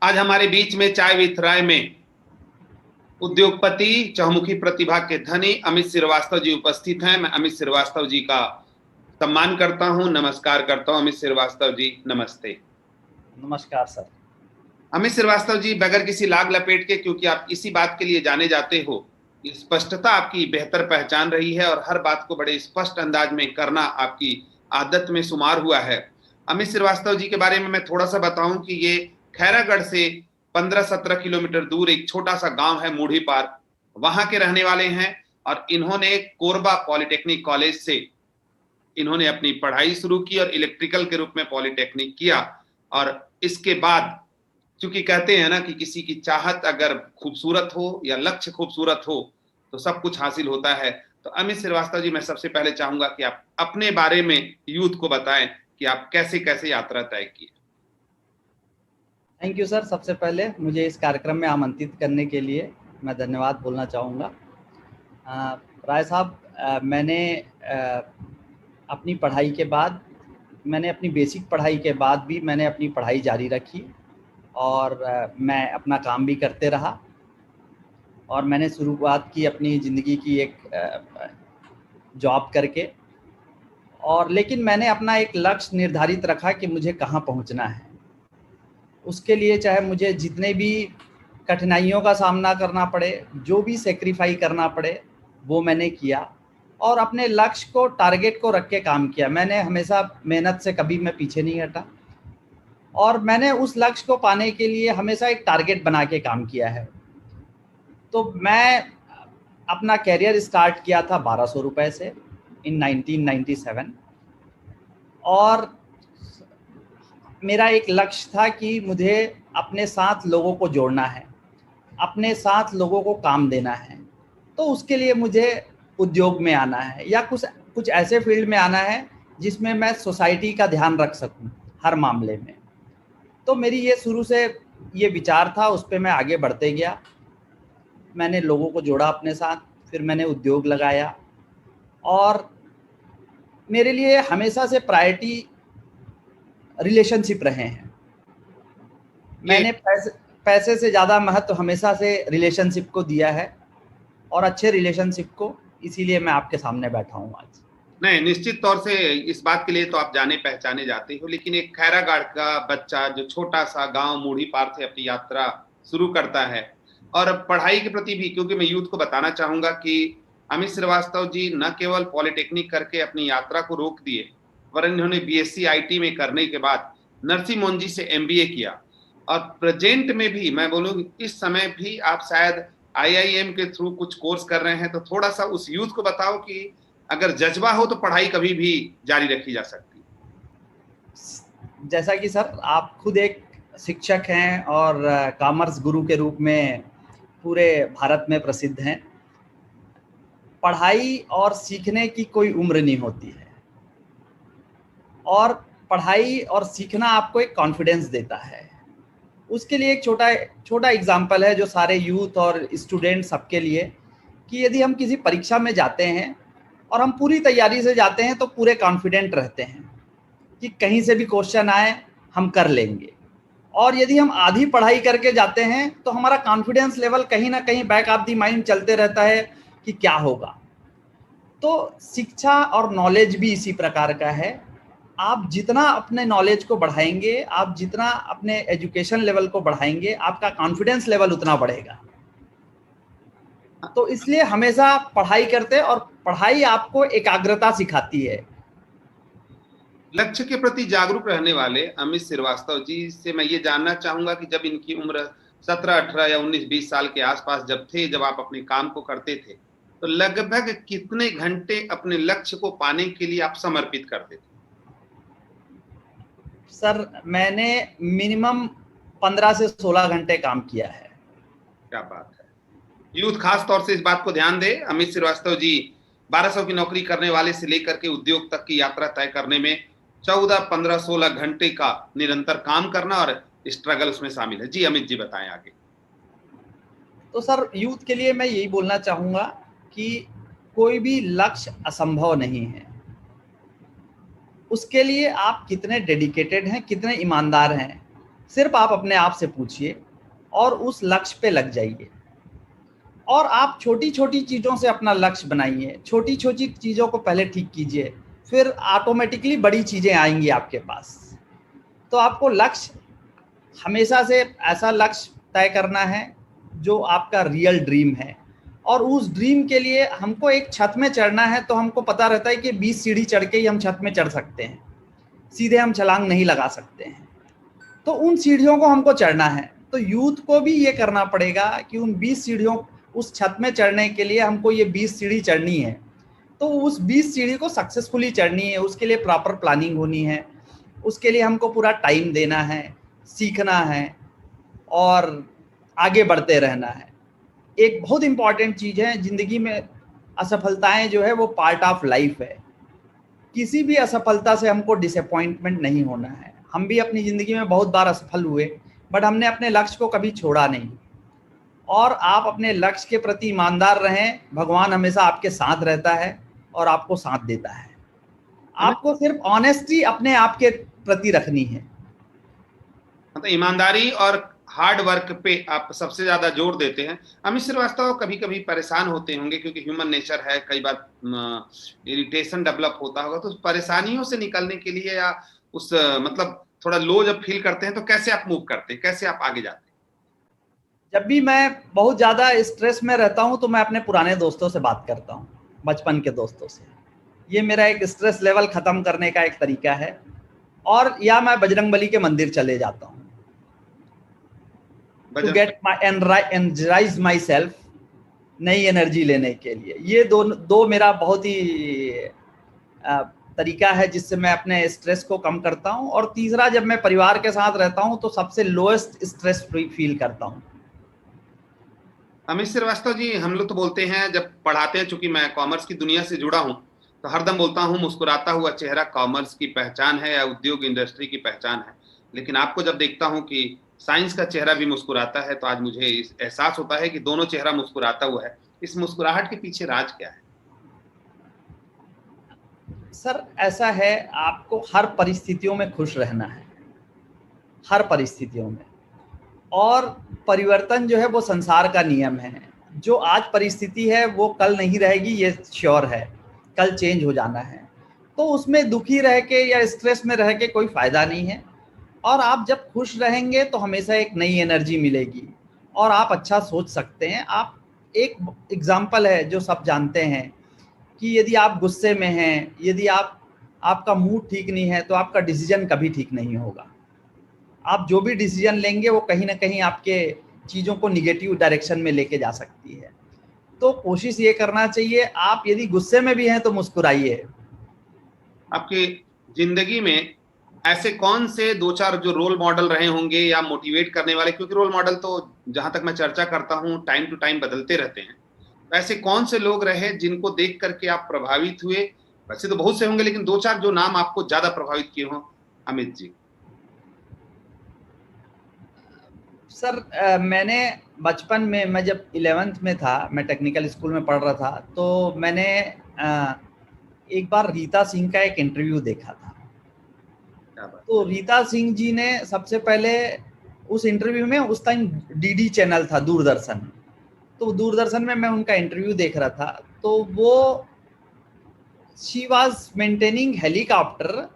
आज हमारे बीच में चाय विथ राय में उद्योगपति, चहुमुखी प्रतिभा के धनी अमित श्रीवास्तव जी उपस्थित हैं। मैं अमित श्रीवास्तव जी का सम्मान करता हूं, नमस्कार करता हूं। अमित श्रीवास्तव जी नमस्ते। नमस्कार सर। अमित श्रीवास्तव जी, बगैर किसी लाग लपेट के, क्योंकि आप इसी बात के लिए जाने जाते हो, स्पष्टता आपकी बेहतर पहचान रही है और हर बात को बड़े स्पष्ट अंदाज में करना आपकी आदत में शुमार हुआ है। अमित श्रीवास्तव जी के बारे में मैं थोड़ा सा बताऊं कि ये खैरागढ़ से 15-17 किलोमीटर दूर एक छोटा सा गांव है मूढ़ी पार, वहां के रहने वाले हैं। और इन्होंने कोरबा पॉलिटेक्निक कॉलेज से इन्होंने अपनी पढ़ाई शुरू की और इलेक्ट्रिकल के रूप में पॉलिटेक्निक किया। और इसके बाद, क्योंकि कहते हैं ना कि किसी की चाहत अगर खूबसूरत हो या लक्ष्य खूबसूरत हो तो सब कुछ हासिल होता है। तो अमित श्रीवास्तव जी, मैं सबसे पहले चाहूंगा कि आप अपने बारे में यूथ को बताएं कि आप कैसे कैसे यात्रा तय की। Thank you sir. सबसे पहले मुझे इस कार्यक्रम में आमंत्रित करने के लिए मैं धन्यवाद बोलना चाहूँगा। राय साहब, मैंने अपनी पढ़ाई के बाद, मैंने अपनी बेसिक पढ़ाई के बाद भी मैंने अपनी पढ़ाई जारी रखी और मैं अपना काम भी करते रहा। और मैंने शुरुआत की अपनी ज़िंदगी की एक जॉब करके। और लेकिन मैंने अपना एक लक्ष्य निर्धारित रखा कि मुझे कहाँ पहुँचना है। उसके लिए चाहे मुझे जितने भी कठिनाइयों का सामना करना पड़े, जो भी सेक्रीफाई करना पड़े, वो मैंने किया और अपने लक्ष्य को, टारगेट को रख के काम किया। मैंने हमेशा मेहनत से कभी मैं पीछे नहीं हटा और मैंने उस लक्ष्य को पाने के लिए हमेशा एक टारगेट बना के काम किया है। तो मैं अपना कैरियर स्टार्ट किया था 1200 रुपये से इन 1997 और मेरा एक लक्ष्य था कि मुझे अपने साथ लोगों को जोड़ना है, अपने साथ लोगों को काम देना है। तो उसके लिए मुझे उद्योग में आना है या कुछ ऐसे फील्ड में आना है जिसमें मैं सोसाइटी का ध्यान रख सकूं हर मामले में। तो मेरी ये शुरू से ये विचार था, उस पर मैं आगे बढ़ते गया। मैंने लोगों को जोड़ा अपने साथ, फिर मैंने उद्योग लगाया और मेरे लिए हमेशा से प्रायोरिटी रिलेशनशिप रहे हैं। मैंने पैसे से ज़्यादा महत्व हमेशा से रिलेशनशिप को दिया है और अच्छे रिलेशनशिप को, इसीलिए मैं आपके सामने बैठा हूँ आज। नहीं, निश्चित तौर से इस बात के लिए तो आप जाने पहचाने जाते हो, लेकिन एक खैरागढ़ का बच्चा जो छोटा सा गांव मूढ़ी पार से अपनी यात्रा शुरू करता है और पढ़ाई के प्रति भी, क्योंकि मैं यूथ को बताना चाहूंगा कि अमित श्रीवास्तव जी न केवल पॉलिटेक्निक करके अपनी यात्रा को रोक दिए, वरन इन्होंने बीएससी आईटी में करने के बाद नरसी मोहन से एमबीए किया। और प्रेजेंट में भी मैं बोलूँ, इस समय भी आप शायद आईआईएम के थ्रू कुछ कोर्स कर रहे हैं। तो थोड़ा सा उस यूथ को बताओ कि अगर जज्बा हो तो पढ़ाई कभी भी जारी रखी जा सकती है। जैसा कि सर आप खुद एक शिक्षक हैं और कॉमर्स गुरु के रूप में पूरे भारत में प्रसिद्ध हैं। पढ़ाई और सीखने की कोई उम्र नहीं होती है और पढ़ाई और सीखना आपको एक कॉन्फिडेंस देता है। उसके लिए एक छोटा एग्जाम्पल है जो सारे यूथ और स्टूडेंट सबके लिए, कि यदि हम किसी परीक्षा में जाते हैं और हम पूरी तैयारी से जाते हैं तो पूरे कॉन्फिडेंट रहते हैं कि कहीं से भी क्वेश्चन आए हम कर लेंगे। और यदि हम आधी पढ़ाई करके जाते हैं तो हमारा कॉन्फिडेंस लेवल कहीं ना कहीं बैक ऑफ द माइंड चलते रहता है कि क्या होगा। तो शिक्षा और नॉलेज भी इसी प्रकार का है। आप जितना अपने नॉलेज को बढ़ाएंगे, आप जितना अपने एजुकेशन लेवल को बढ़ाएंगे, आपका कॉन्फिडेंस लेवल उतना बढ़ेगा। तो इसलिए हमेशा पढ़ाई करते, और पढ़ाई आपको एकाग्रता सिखाती है। लक्ष्य के प्रति जागरूक रहने वाले अमित श्रीवास्तव जी से मैं ये जानना चाहूंगा कि जब इनकी उम्र 17-18 या 19-20 साल के आसपास जब थे, जब आप अपने काम को करते थे, तो लगभग कितने घंटे अपने लक्ष्य को पाने के लिए आप समर्पित करते थे? सर मैंने मिनिमम 15 से 16 घंटे काम किया है। क्या बात है। यूथ खास तौर से इस बात को ध्यान दे। अमित श्रीवास्तव जी 1200 की नौकरी करने वाले से लेकर के उद्योग तक की यात्रा तय करने में 14, 15, 16 घंटे का निरंतर काम करना और स्ट्रगल उसमें शामिल है। जी अमित जी, बताएं आगे। तो सर यूथ के लिए मैं यही बोलना चाहूँगा कि कोई भी लक्ष्य असंभव नहीं है। उसके लिए आप कितने डेडिकेटेड हैं, कितने ईमानदार हैं, सिर्फ आप अपने आप से पूछिए और उस लक्ष्य पे लग जाइए। और आप छोटी छोटी चीज़ों से अपना लक्ष्य बनाइए, छोटी छोटी चीज़ों को पहले ठीक कीजिए, फिर ऑटोमेटिकली बड़ी चीज़ें आएंगी आपके पास। तो आपको लक्ष्य हमेशा से ऐसा लक्ष्य तय करना है जो आपका रियल ड्रीम है, और उस ड्रीम के लिए हमको एक छत में चढ़ना है। तो हमको पता रहता है कि 20 सीढ़ी चढ़ के ही हम छत में चढ़ सकते हैं, सीधे हम छलांग नहीं लगा सकते हैं। तो उन सीढ़ियों को हमको चढ़ना है। तो यूथ को भी ये करना पड़ेगा कि उन 20 सीढ़ियों, उस छत में चढ़ने के लिए हमको ये 20 सीढ़ी चढ़नी है। तो उस 20 सीढ़ी को सक्सेसफुली चढ़नी है, उसके लिए प्रॉपर प्लानिंग होनी है, उसके लिए हमको पूरा टाइम देना है, सीखना है और आगे बढ़ते रहना है। एक बहुत इंपॉर्टेंट चीज़ है ज़िंदगी में, असफलताएं जो है वो पार्ट ऑफ लाइफ है। किसी भी असफलता से हमको डिसअपॉइंटमेंट नहीं होना है। हम भी अपनी ज़िंदगी में बहुत बार असफल हुए, बट हमने अपने लक्ष्य को कभी छोड़ा नहीं। और आप अपने लक्ष्य के प्रति ईमानदार रहें, भगवान हमेशा आपके साथ रहता है और आपको साथ देता है। आपको सिर्फ ऑनेस्टी अपने आप के प्रति रखनी है। मतलब ईमानदारी और हार्ड वर्क पे आप सबसे ज्यादा जोर देते हैं। अमित श्रीवास्तव कभी कभी परेशान होते होंगे, क्योंकि ह्यूमन नेचर है, कई बार इरिटेशन डेवलप होता होगा। तो परेशानियों से निकलने के लिए या उस मतलब थोड़ा लो जब फील करते हैं तो कैसे आप मूव करते हैं, कैसे आप आगे जाते हैं? जब भी मैं बहुत ज़्यादा स्ट्रेस में रहता हूँ तो मैं अपने पुराने दोस्तों से बात करता हूँ, बचपन के दोस्तों से। ये मेरा एक स्ट्रेस लेवल ख़त्म करने का एक तरीका है। और या मैं बजरंगबली के मंदिर चले जाता हूँ to get my energize myself, नई एनर्जी लेने के लिए। ये दो मेरा बहुत ही तरीका है जिससे मैं अपने स्ट्रेस को कम करता हूँ। और तीसरा, जब मैं परिवार के साथ रहता हूँ तो सबसे लोएस्ट स्ट्रेस फ्री फील करता हूँ। अमित श्रीवास्तव जी, हम लोग तो बोलते हैं जब पढ़ाते हैं, चूंकि मैं कॉमर्स की दुनिया से जुड़ा हूं, तो हरदम बोलता हूं मुस्कुराता हुआ चेहरा कॉमर्स की पहचान है या उद्योग इंडस्ट्री की पहचान है। लेकिन आपको जब देखता हूं कि साइंस का चेहरा भी मुस्कुराता है, तो आज मुझे एहसास होता है कि दोनों चेहरा मुस्कुराता हुआ है। इस मुस्कुराहट के पीछे राज क्या है? सर ऐसा है, आपको हर परिस्थितियों में खुश रहना है, हर परिस्थितियों में। और परिवर्तन जो है वो संसार का नियम है। जो आज परिस्थिति है वो कल नहीं रहेगी, ये श्योर है, कल चेंज हो जाना है। तो उसमें दुखी रह के या स्ट्रेस में रह के कोई फ़ायदा नहीं है। और आप जब खुश रहेंगे तो हमेशा एक नई एनर्जी मिलेगी और आप अच्छा सोच सकते हैं। आप, एक एग्जाम्पल है जो सब जानते हैं कि यदि आप गुस्से में हैं, यदि आपका मूड ठीक नहीं है तो आपका डिसीजन कभी ठीक नहीं होगा। आप जो भी डिसीजन लेंगे वो कहीं ना कहीं आपके चीज़ों को निगेटिव डायरेक्शन में लेके जा सकती है। तो कोशिश ये करना चाहिए, आप यदि गुस्से में भी हैं तो मुस्कुराइए। आपकी जिंदगी में ऐसे कौन से दो चार जो रोल मॉडल रहे होंगे या मोटिवेट करने वाले, क्योंकि रोल मॉडल तो जहां तक मैं चर्चा करता हूं टाइम टू टाइम बदलते रहते हैं, तो ऐसे कौन से लोग रहे जिनको देख करके आप प्रभावित हुए? वैसे तो बहुत से होंगे, लेकिन दो चार जो नाम आपको ज्यादा प्रभावित किए हों, अमित जी। सर मैंने बचपन में, मैं जब 11th में था, मैं टेक्निकल स्कूल में पढ़ रहा था, तो मैंने एक बार रीता सिंह का एक इंटरव्यू देखा था। तो रीता सिंह जी ने सबसे पहले उस इंटरव्यू में, उस टाइम डीडी चैनल था, दूरदर्शन, तो दूरदर्शन में मैं उनका इंटरव्यू देख रहा था। तो वो she was maintaining helicopter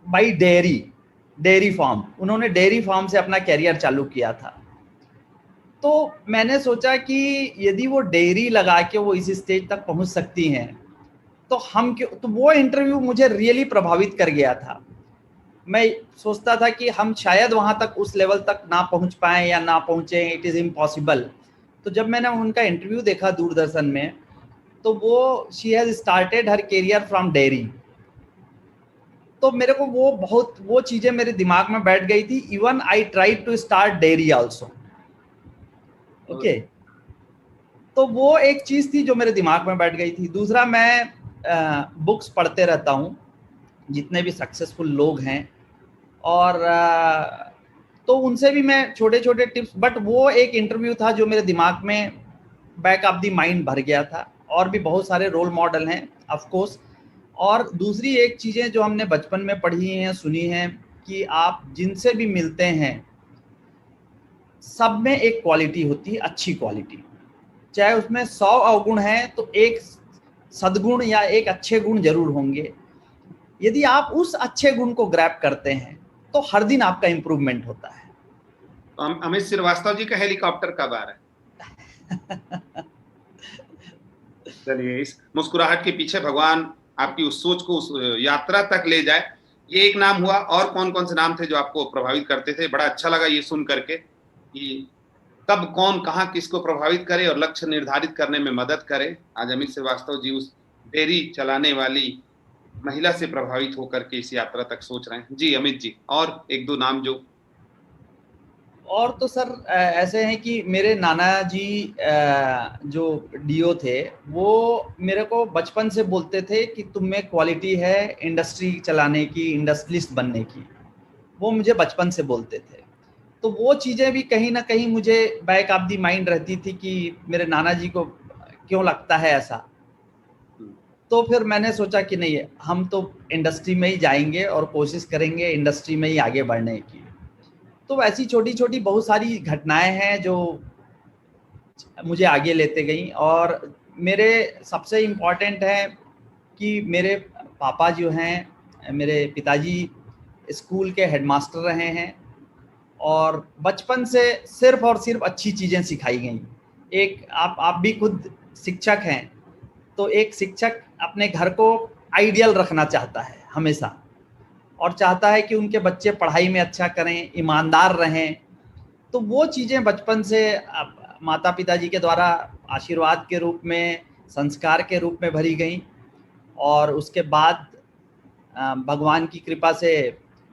by dairy farm. उन्होंने डेयरी फार्म से अपना कैरियर चालू किया था। तो मैंने सोचा कि यदि वो डेयरी लगा के वो इस स्टेज तक पहुंच सकती हैं तो हम क्यों। तो वो इंटरव्यू मुझे रियली प्रभावित कर गया था। मैं सोचता था कि हम शायद वहाँ तक, उस लेवल तक ना पहुँच पाएँ या ना पहुँचे, इट इज़ इम्पॉसिबल। तो जब मैंने उनका इंटरव्यू देखा दूरदर्शन में, तो वो she has started her career from dairy. तो मेरे को वो चीज़ें मेरे दिमाग में बैठ गई थी। Even I try to start dairy also. Okay, तो वो एक चीज़ थी जो मेरे दिमाग में बैठ गई थी। दूसरा, मैं बुक्स पढ़ते रहता हूँ, जितने भी सक्सेसफुल लोग हैं, और तो उनसे भी मैं छोटे छोटे टिप्स, बट वो एक इंटरव्यू था जो मेरे दिमाग में बैक ऑफ द माइंड भर गया था। और भी बहुत सारे रोल मॉडल हैं ऑफ कोर्स। और दूसरी एक चीज़ें जो हमने बचपन में पढ़ी हैं, सुनी हैं, कि आप जिनसे भी मिलते हैं सब में एक क्वालिटी होती है, अच्छी क्वालिटी। चाहे उसमें 100 अवगुण हैं तो एक सद्गुण या एक अच्छे गुण जरूर होंगे। यदि आप उस अच्छे गुण को ग्रैब करते हैं तो हर दिन आपका इंप्रूवमेंट होता है। तो अमित श्रीवास्तव जी का हेलीकॉप्टर कब आ रहा है? चलिए, इस मुस्कुराहट के पीछे भगवान आपकी उस सोच को उस यात्रा तक ले जाए। ये एक नाम हुआ, और कौन कौन से नाम थे जो आपको प्रभावित करते थे? बड़ा अच्छा लगा ये सुन करके कि कब कौन कहाँ किसको प्रभावित करे और लक्ष्य निर्धारित करने में मदद करे। आज अमित श्रीवास्तव जी उस डेयरी चलाने वाली महिला से प्रभावित होकर के इस यात्रा तक सोच रहे हैं। जी अमित जी, और एक दो नाम जो। और तो सर ऐसे हैं कि मेरे नाना जी जो डीओ थे वो मेरे को बचपन से बोलते थे कि तुम में क्वालिटी है इंडस्ट्री चलाने की, इंडस्ट्रियलिस्ट बनने की। वो मुझे बचपन से बोलते थे। तो वो चीज़ें भी कहीं ना कहीं मुझे बैक ऑफ दी माइंड रहती थी कि मेरे नाना जी को क्यों लगता है ऐसा। तो फिर मैंने सोचा कि नहीं, हम तो इंडस्ट्री में ही जाएंगे और कोशिश करेंगे इंडस्ट्री में ही आगे बढ़ने की। तो ऐसी छोटी छोटी बहुत सारी घटनाएं हैं जो मुझे आगे लेते गई। और मेरे सबसे इम्पॉर्टेंट है कि मेरे पापा जो हैं, मेरे पिताजी स्कूल के हेडमास्टर रहे हैं और बचपन से सिर्फ और सिर्फ अच्छी चीज़ें सिखाई गई। एक आप भी खुद शिक्षक हैं, तो एक शिक्षक अपने घर को आइडियल रखना चाहता है हमेशा, और चाहता है कि उनके बच्चे पढ़ाई में अच्छा करें, ईमानदार रहें। तो वो चीज़ें बचपन से माता पिताजी के द्वारा आशीर्वाद के रूप में, संस्कार के रूप में भरी गई। और उसके बाद भगवान की कृपा से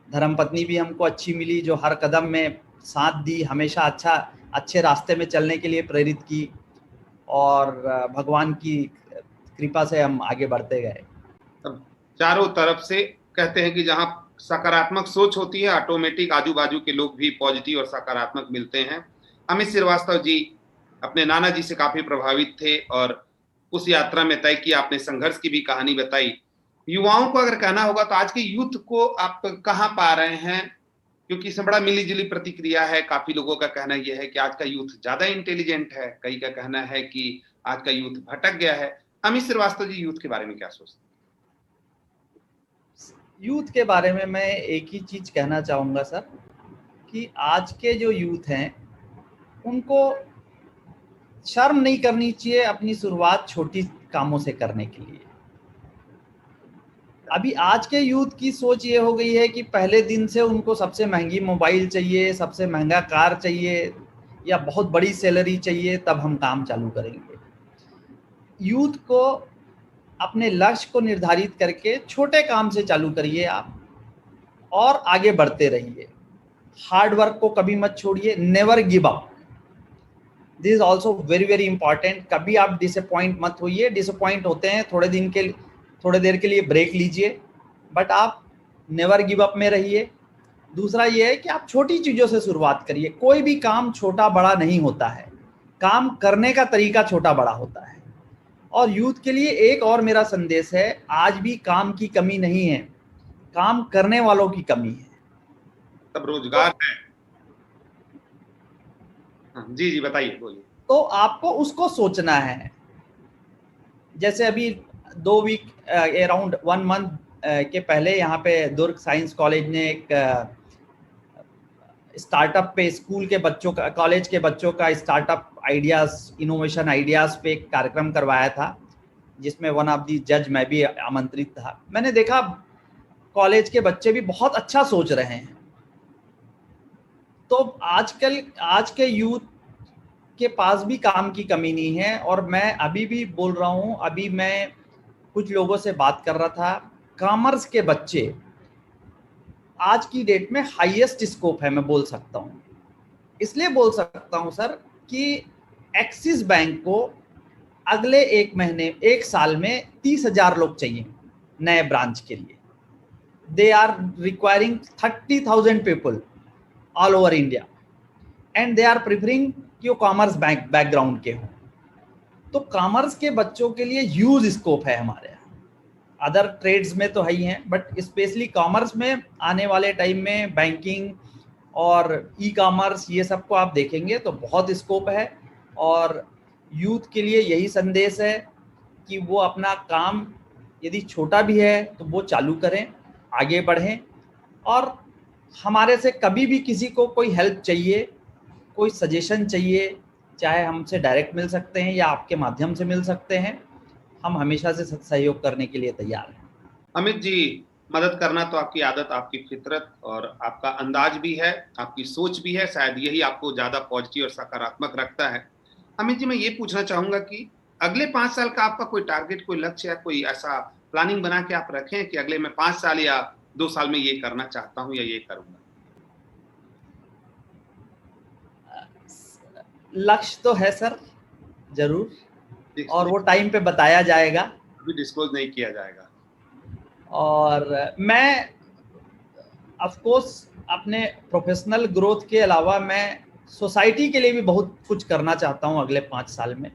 धर्मपत्नी भी हमको अच्छी मिली जो हर कदम में साथ दी, हमेशा अच्छे रास्ते में चलने के लिए प्रेरित की। और भगवान की कृपा से हम आगे बढ़ते गए। अब चारों तरफ से कहते हैं कि जहां सकारात्मक सोच होती है ऑटोमेटिक आजू बाजू के लोग भी पॉजिटिव और सकारात्मक मिलते हैं। अमित श्रीवास्तव जी अपने नाना जी से काफी प्रभावित थे और उस यात्रा में तय किया, आपने संघर्ष की भी कहानी बताई। युवाओं को अगर कहना होगा तो आज के यूथ को आप कहाँ पा रहे हैं? क्योंकि इसमें बड़ा मिली जुली प्रतिक्रिया है। काफी लोगों का कहना यह है कि आज का यूथ ज्यादा इंटेलिजेंट है, कई का कहना है कि आज का यूथ भटक गया है। अमित श्रीवास्तव जी यूथ के बारे में क्या सोचते हैं? यूथ के बारे में मैं एक ही चीज़ कहना चाहूँगा सर, कि आज के जो यूथ हैं उनको शर्म नहीं करनी चाहिए अपनी शुरुआत छोटी कामों से करने के लिए। अभी आज के यूथ की सोच ये हो गई है कि पहले दिन से उनको सबसे महंगी मोबाइल चाहिए, सबसे महंगा कार चाहिए या बहुत बड़ी सैलरी चाहिए, तब हम काम चालू करेंगे। यूथ को अपने लक्ष्य को निर्धारित करके छोटे काम से चालू करिए आप, और आगे बढ़ते रहिए। हार्ड वर्क को कभी मत छोड़िए, never give up. This is also very very important. कभी आप डिसअपॉइंट मत होइए। डिसअपॉइंट होते हैं, थोड़े देर के लिए ब्रेक लीजिए, बट आप नेवर गिव अप में रहिए। दूसरा ये है कि आप छोटी चीज़ों से शुरुआत करिए। कोई भी काम छोटा बड़ा नहीं होता है, काम करने का तरीका छोटा बड़ा होता है। और यूथ के लिए एक और मेरा संदेश है, आज भी काम की कमी नहीं है, काम करने वालों की कमी है। तब रोजगार है। हाँ, जी जी बताइए, बोलिए। तो आपको उसको सोचना है। जैसे अभी 2 वीक अराउंड 1 मंथ के पहले यहाँ पे दुर्ग साइंस कॉलेज ने एक स्टार्टअप पे स्कूल के बच्चों का, कॉलेज के बच्चों का स्टार्टअप आइडियाज़, इनोवेशन आइडियाज़ पे एक कार्यक्रम करवाया था, जिसमें वन ऑफ दी जज मैं भी आमंत्रित था। मैंने देखा कॉलेज के बच्चे भी बहुत अच्छा सोच रहे हैं। तो आजकल आज के यूथ के पास भी काम की कमी नहीं है। और मैं अभी भी बोल रहा हूँ, अभी मैं कुछ लोगों से बात कर रहा था, कॉमर्स के बच्चे आज की डेट में हाईएस्ट स्कोप है, मैं बोल सकता हूँ। इसलिए बोल सकता हूँ सर कि एक्सिस बैंक को अगले 1 साल में 30,000 लोग चाहिए नए ब्रांच के लिए। They are requiring 30,000 people all over India, and they are preferring कि वो कॉमर्स बैकग्राउंड के हों। तो कॉमर्स के बच्चों के लिए ह्यूज स्कोप है हमारे यहाँ। अदर ट्रेड्स में तो है ही हैं, बट स्पेशली कॉमर्स में आने वाले टाइम में बैंकिंग और ई कॉमर्स ये सब को आप देखेंगे तो बहुत स्कोप है। और यूथ के लिए यही संदेश है कि वो अपना काम यदि छोटा भी है तो वो चालू करें, आगे बढ़ें। और हमारे से कभी भी किसी को कोई हेल्प चाहिए, कोई सजेशन चाहिए, चाहे हमसे डायरेक्ट मिल सकते हैं या आपके माध्यम से मिल सकते हैं, हम हमेशा से सहयोग करने के लिए तैयार हैं। अमित जी, मदद करना तो आपकी आदत, आपकी फितरत और आपका अंदाज भी है, आपकी सोच भी है, शायद यही आपको ज्यादा पॉजिटिव और सकारात्मक रखता है। अमित जी, मैं ये पूछना चाहूंगा कि अगले 5 साल का आपका कोई टारगेट, कोई लक्ष्य या कोई ऐसा प्लानिंग बना के आप रखें कि अगले मैं 5 साल या 2 साल में ये करना चाहता हूं या ये करूंगा? लक्ष्य तो है सर, जरूर, और वो डिस्क्लोज टाइम पे बताया जाएगा। अभी डिस्क्लोज नहीं किया जाएगा। और मैं ऑफ कोर्स अपने प्रोफेशनल ग्रोथ के अलावा मैं सोसाइटी के लिए भी बहुत कुछ करना चाहता हूं अगले 5 साल में।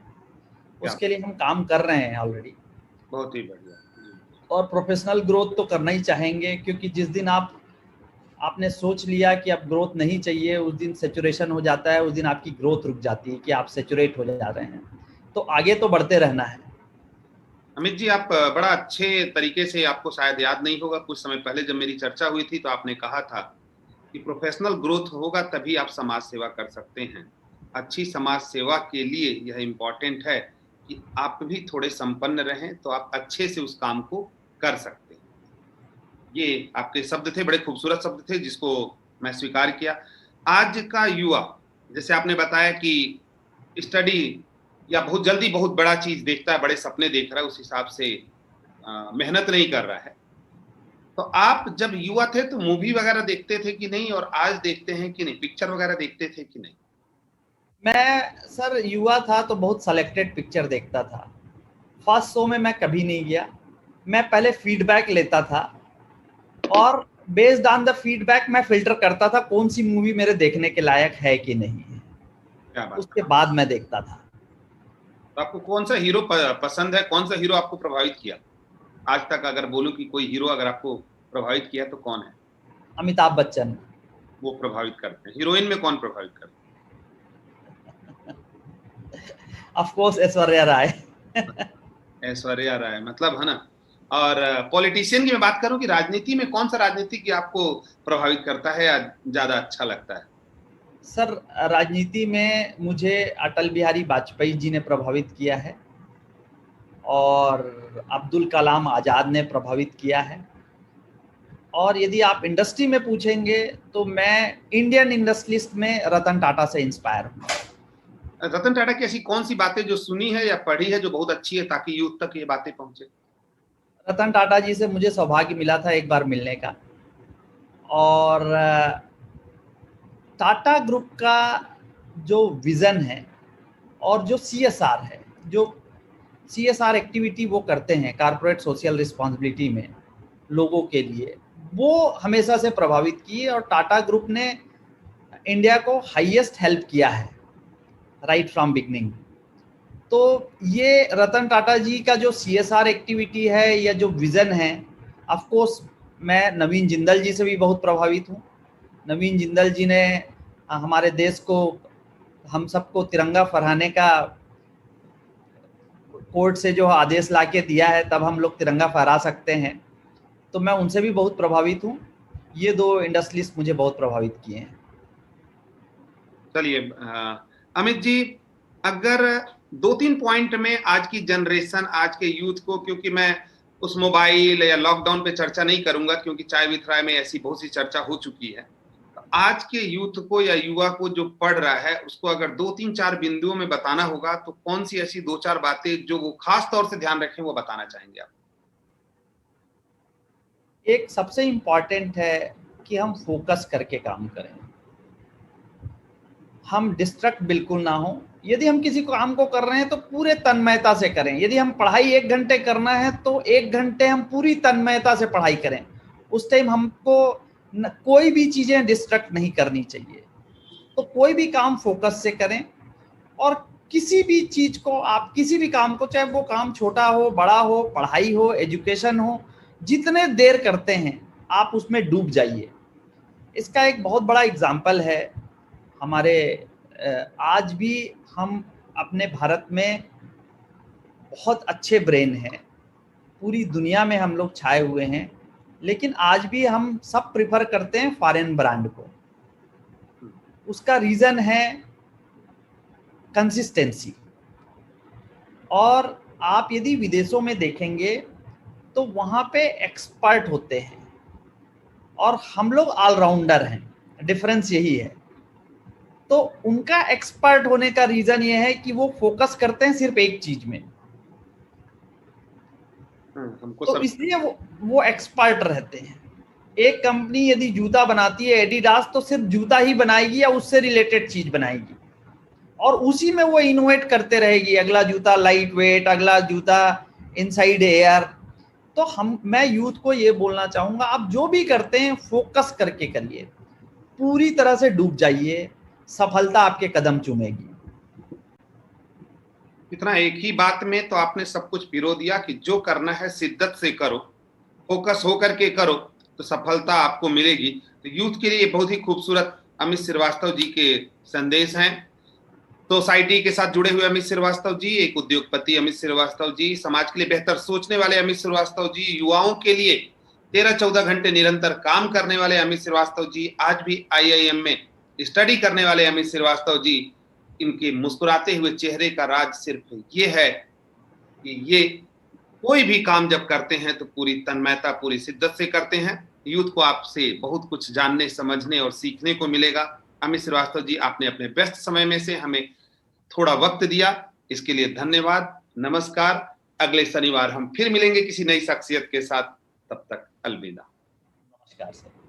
उसके लिए हम काम कर रहे हैं ऑलरेडी। बहुत ही बढ़िया। और प्रोफेशनल ग्रोथ तो करना ही चाहेंगे, क्योंकि जिस दिन आपने सोच लिया कि अब ग्रोथ नहीं चाहिए, उस दिन सैचुरेशन हो जाता है, उस दिन आपकी ग्रोथ रुक जाती है कि आप सैचुरेट हो जा रहे हैं। तो आगे तो बढ़ते रहना है। अमित जी, आप बड़ा अच्छे तरीके से, आपको शायद याद नहीं होगा, कुछ समय पहले जब मेरी चर्चा हुई थी तो आपने कहा था कि प्रोफेशनल ग्रोथ होगा तभी आप समाज सेवा कर सकते हैं। अच्छी समाज सेवा के लिए यह इम्पोर्टेंट है कि आप भी थोड़े संपन्न रहें तो आप अच्छे से उस काम को कर सकते हैं। ये आपके शब्द थे, बड़े खूबसूरत शब्द थे जिसको मैं स्वीकार किया। आज का युवा, जैसे आपने बताया कि स्टडी या बहुत जल्दी बहुत बड़ा चीज देखता है, बड़े सपने देख रहा है, उस हिसाब से मेहनत नहीं कर रहा है। तो आप जब युवा थे तो मूवी वगैरह देखते थे कि नहीं, और आज देखते हैं कि नहीं, पिक्चर वगैरह देखते थे कि नहीं? मैं सर युवा था तो बहुत सेलेक्टेड पिक्चर देखता था। फर्स्ट शो में मैं कभी नहीं गया। मैं पहले फीडबैक लेता था और बेस्ड ऑन द फीडबैक मैं फिल्टर करता था कौन सी मूवी मेरे देखने के लायक है कि नहीं है। क्या बात उसके है। बाद मैं देखता था। तो आपको कौन सा हीरो पसंद है, कौन सा हीरो आपको प्रभावित किया? आज तक अगर बोलूं कि कोई हीरो अगर आपको प्रभावित किया तो कौन है? अमिताभ बच्चन। वो प्रभावित करते हैं। हीरोइन में कौन प्रभावित करते ऑफ कोर्स ऐश्वर्या राय। हैं? ऐश्वर्या राय, मतलब है ना। और पॉलिटिशियन की मैं बात करूं कि राजनीति में कौन सा राजनीतिज्ञ आपको प्रभावित करता है या ज्यादा अच्छा लगता है? सर राजनीति में मुझे अटल बिहारी वाजपेयी जी ने प्रभावित किया है और अब्दुल कलाम आज़ाद ने प्रभावित किया है। और यदि आप इंडस्ट्री में पूछेंगे तो मैं इंडियन इंडस्ट्रियलिस्ट में रतन टाटा से इंस्पायर हूँ। रतन टाटा की ऐसी कौन सी बातें जो सुनी है या पढ़ी है जो बहुत अच्छी है ताकि यूथ तक ये बातें पहुंचे? रतन टाटा जी से मुझे सौभाग्य मिला था एक बार मिलने का। और टाटा ग्रुप का जो विज़न है और जो CSR है, जो CSR एक्टिविटी वो करते हैं कॉर्पोरेट सोशल रिस्पॉन्सिबिलिटी में लोगों के लिए, वो हमेशा से प्रभावित की है। और टाटा ग्रुप ने इंडिया को हाईएस्ट हेल्प किया है राइट फ्रॉम बिगनिंग। तो ये रतन टाटा जी का जो CSR एक्टिविटी है या जो विज़न है, ऑफ कोर्स मैं नवीन जिंदल जी से भी बहुत प्रभावित हूँ। नवीन जिंदल जी ने हमारे देश को, हम सबको तिरंगा फहराने का कोर्ट से जो आदेश ला के दिया है, तब हम लोग तिरंगा फहरा सकते हैं। तो मैं उनसे भी बहुत प्रभावित हूँ। ये दो इंडस्ट्रियलिस्ट मुझे बहुत प्रभावित किए हैं। चलिए अमित जी, अगर 2-3 पॉइंट में आज की जनरेशन, आज के यूथ को, क्योंकि मैं उस मोबाइल या लॉकडाउन पे चर्चा नहीं करूंगा क्योंकि चाय विथ राय में ऐसी बहुत सी चर्चा हो चुकी है, तो आज के यूथ को या युवा को जो पढ़ रहा है उसको अगर 2-3-4 बिंदुओं में बताना होगा तो कौन सी ऐसी 2-4 बातें जो वो खास तौर से ध्यान रखें वो बताना चाहेंगे आप? एक सबसे इम्पॉर्टेंट है कि हम फोकस करके काम करें, हम डिस्ट्रैक्ट बिल्कुल ना हो। यदि हम किसी काम को कर रहे हैं तो पूरे तन्मयता से करें। यदि हम पढ़ाई 1 घंटे करना है तो 1 घंटे हम पूरी तन्मयता से पढ़ाई करें। उस टाइम हमको कोई भी चीज़ें डिस्ट्रैक्ट नहीं करनी चाहिए। तो कोई भी काम फोकस से करें और किसी भी चीज को, आप किसी भी काम को, चाहे वो काम छोटा हो बड़ा हो, पढ़ाई हो, एजुकेशन हो, जितने देर करते हैं आप उसमें डूब जाइए। इसका एक बहुत बड़ा एग्जाम्पल है हमारे, आज भी हम अपने भारत में बहुत अच्छे ब्रेन हैं, पूरी दुनिया में हम लोग छाए हुए हैं, लेकिन आज भी हम सब प्रिफर करते हैं फॉरेन ब्रांड को। उसका रीज़न है कंसिस्टेंसी। और आप यदि विदेशों में देखेंगे तो वहाँ पे एक्सपर्ट होते हैं और हम लोग ऑलराउंडर हैं, डिफरेंस यही है। तो उनका एक्सपर्ट होने का रीज़न ये है कि वो फोकस करते हैं सिर्फ एक चीज़ में, तो इसलिए वो एक्सपर्ट रहते हैं। एक कंपनी यदि जूता बनाती है एडिडास, तो सिर्फ जूता ही बनाएगी या उससे रिलेटेड चीज बनाएगी और उसी में वो इनोवेट करते रहेगी, अगला जूता लाइट वेट, अगला जूता इनसाइड एयर। तो मैं यूथ को ये बोलना चाहूंगा, आप जो भी करते हैं फोकस करके करिए, पूरी तरह से डूब जाइए, सफलता आपके कदम चूमेगी। इतना एक ही बात में तो आपने सब कुछ पिरो दिया कि जो करना है शिद्दत से करो, फोकस होकर के करो तो सफलता आपको मिलेगी। तो यूथ के लिए बहुत ही खूबसूरत अमित श्रीवास्तव जी के संदेश हैं। सोसाइटी के साथ जुड़े हुए अमित श्रीवास्तव जी, एक उद्योगपति अमित श्रीवास्तव जी, समाज के लिए बेहतर सोचने वाले अमित श्रीवास्तव जी, युवाओं के लिए 13-14 घंटे निरंतर काम करने वाले अमित श्रीवास्तव जी, आज भी IIM में स्टडी करने वाले अमित श्रीवास्तव जी। इनके मुस्कुराते हुए चेहरे का राज सिर्फ ये है कि ये कोई भी काम जब करते हैं तो पूरी तन्मयता, पूरी शिद्दत से करते हैं। यूथ को आपसे बहुत कुछ जानने, समझने और सीखने को मिलेगा। अमित श्रीवास्तव जी, आपने अपने व्यस्त समय में से हमें थोड़ा वक्त दिया, इसके लिए धन्यवाद। नमस्कार। अगले शनिवार हम फिर मिलेंगे किसी नई शख्सियत के साथ, तब तक अलविदा। नमस्कार सर।